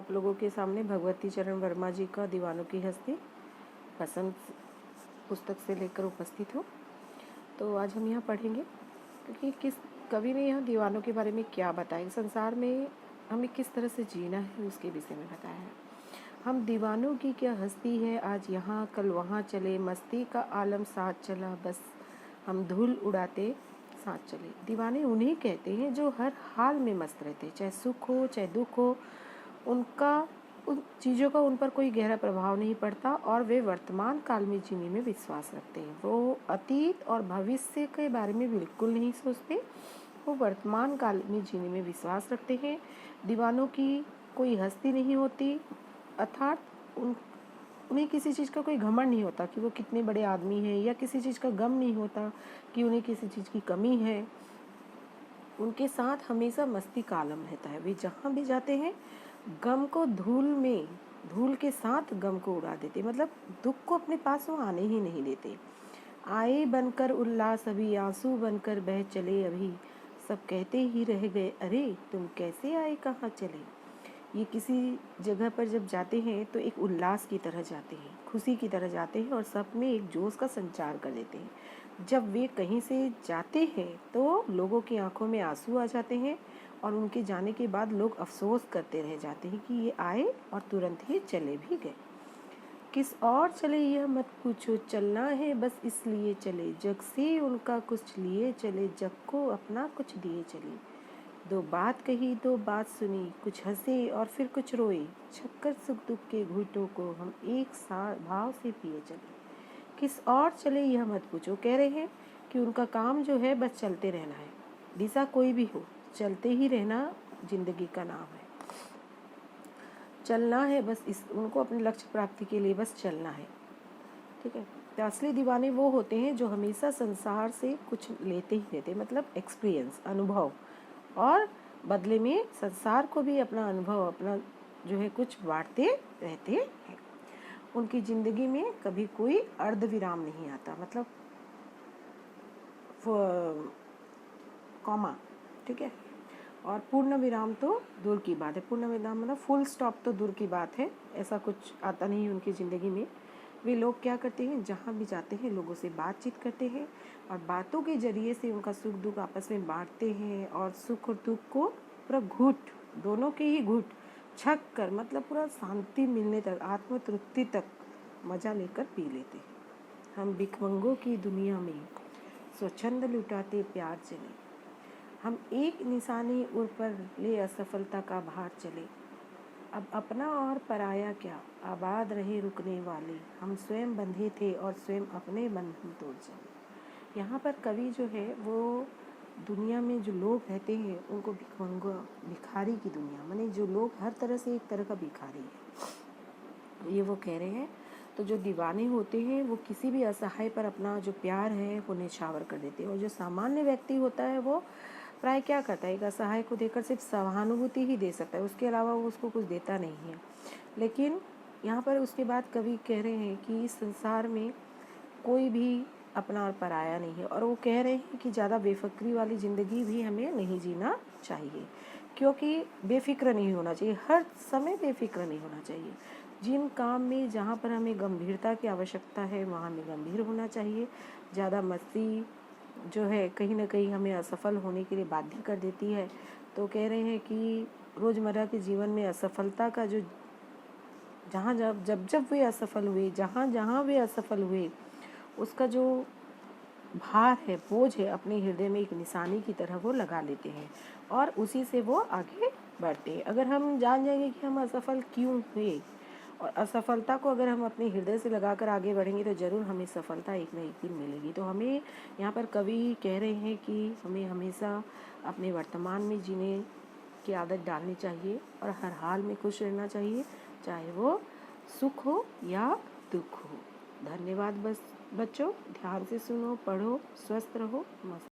आप लोगों के सामने भगवती चरण वर्मा जी का दीवानों की हस्ती बसंत पुस्तक से लेकर उपस्थित हूँ। तो आज हम यहाँ पढ़ेंगे कि किस कवि ने यहाँ दीवानों के बारे में क्या बताया, संसार में हमें किस तरह से जीना है उसके विषय में बताया है। हम दीवानों की क्या हस्ती है, आज यहाँ कल वहाँ चले, मस्ती का आलम साथ चला, बस हम धूल उड़ाते साथ चले। दीवाने उन्हें कहते हैं जो हर हाल में मस्त रहते, चाहे सुख हो चाहे दुख हो, उन चीज़ों का उन पर कोई गहरा प्रभाव नहीं पड़ता और वे वर्तमान काल में जीने में विश्वास रखते हैं। वो अतीत और भविष्य के बारे में बिल्कुल नहीं सोचते, वो वर्तमान काल में जीने में विश्वास रखते हैं। दीवानों की कोई हस्ती नहीं होती, अर्थात उन्हें किसी चीज़ का कोई घमंड नहीं होता कि वो कितने बड़े आदमी हैं, या किसी चीज़ का गम नहीं होता कि उन्हें किसी चीज़ की कमी है। उनके साथ हमेशा मस्ती का आलम रहता है। वे जहाँ भी जाते हैं गम को धूल के साथ गम को उड़ा देते, मतलब दुख को अपने पास वो आने ही नहीं देते। आए बनकर उल्लास अभी, आंसू बनकर बह चले अभी, सब कहते ही रह गए अरे तुम कैसे आए कहाँ चले। ये किसी जगह पर जब जाते हैं तो एक उल्लास की तरह जाते हैं, खुशी की तरह जाते हैं और सब में एक जोश का संचार कर देते हैं। जब वे कहीं से जाते हैं तो लोगों की आंखों में आंसू आ जाते हैं और उनके जाने के बाद लोग अफसोस करते रह जाते हैं कि ये आए और तुरंत ही चले भी गए। किस और चले यह मत पूछो, चलना है बस इसलिए चले, जग से उनका कुछ लिए चले, जग को अपना कुछ दिए चले। दो बात कही दो बात सुनी, कुछ हंसे और फिर कुछ रोए, छक्कर सुख दुख के घूंटों को हम एक साथ भाव से पिए चले। किस और चले यह मत पूछो, कह रहे हैं कि उनका काम जो है बस चलते रहना है, दिशा कोई भी हो चलते ही रहना जिंदगी का नाम है। चलना है बस उनको अपने लक्ष्य प्राप्ति के लिए बस चलना है, ठीक है। तो असली दीवाने वो होते हैं जो हमेशा संसार से कुछ लेते ही रहते, मतलब एक्सपीरियंस, अनुभव, और बदले में संसार को भी अपना अनुभव, अपना जो है कुछ बांटते रहते हैं। उनकी ज़िंदगी में कभी कोई अर्ध विराम नहीं आता, मतलब कॉमा, ठीक है। और पूर्ण विराम तो दूर की बात है, पूर्ण विराम मतलब फुल स्टॉप तो दूर की बात है, ऐसा कुछ आता नहीं है उनकी ज़िंदगी में। वे लोग क्या करते हैं, जहाँ भी जाते हैं लोगों से बातचीत करते हैं और बातों के जरिए से उनका सुख दुख आपस में बांटते हैं और सुख और दुख को पूरा घूट, दोनों के ही घूट छक कर, मतलब पूरा शांति मिलने तक, आत्म तृप्ति तक मज़ा लेकर पी लेते हैं। हम भिखमंगों की दुनिया में स्वच्छंद लुटाते प्यार चले, हम एक निशानी उर पर ले असफलता का भार चले, अब अपना और पराया क्या, आबाद रहे रुकने वाले, हम स्वयं बंधे थे और स्वयं अपने बंधन तोड़ चले। यहाँ पर कवि जो है वो दुनिया में जो लोग रहते हैं उनको भिखारी की दुनिया, माने जो लोग हर तरह से एक तरह का भिखारी है, ये वो कह रहे हैं। तो जो दीवाने होते हैं वो किसी भी असहाय पर अपना जो प्यार है वो निछावर कर देते हैं, और जो सामान्य व्यक्ति होता है वो प्राय क्या करता है, एक असहाय को देखकर सिर्फ सहानुभूति ही दे सकता है, उसके अलावा वो उसको कुछ देता नहीं है। लेकिन यहाँ पर उसके बाद कवि कह रहे हैं कि इस संसार में कोई भी अपना और पराया नहीं है, और वो कह रहे हैं कि ज़्यादा बेफिक्री वाली ज़िंदगी भी हमें नहीं जीना चाहिए, क्योंकि बेफिक्र नहीं होना चाहिए, हर समय बेफिक्र नहीं होना चाहिए। जिन काम में जहाँ पर हमें गंभीरता की आवश्यकता है वहाँ हमें गंभीर होना चाहिए। ज़्यादा मस्ती जो है कहीं ना कहीं हमें असफल होने के लिए बाध्य कर देती है। तो कह रहे हैं कि रोज़मर्रा के जीवन में असफलता का जो जब वे असफल हुए, जहाँ वे असफल हुए, उसका जो भार है, बोझ है, अपने हृदय में एक निशानी की तरह वो लगा लेते हैं और उसी से वो आगे बढ़ते हैं। अगर हम जान जाएंगे कि हम असफल क्यों हुए और असफलता को अगर हम अपने हृदय से लगाकर आगे बढ़ेंगे तो ज़रूर हमें सफलता एक न एक दिन मिलेगी। तो हमें यहाँ पर कवि कह रहे हैं कि हमें हमेशा अपने वर्तमान में जीने की आदत डालनी चाहिए और हर हाल में खुश रहना चाहिए, चाहे वो सुख हो या दुख हो। धन्यवाद बच्चों, ध्यान से सुनो, पढ़ो, स्वस्थ रहो, मस्त।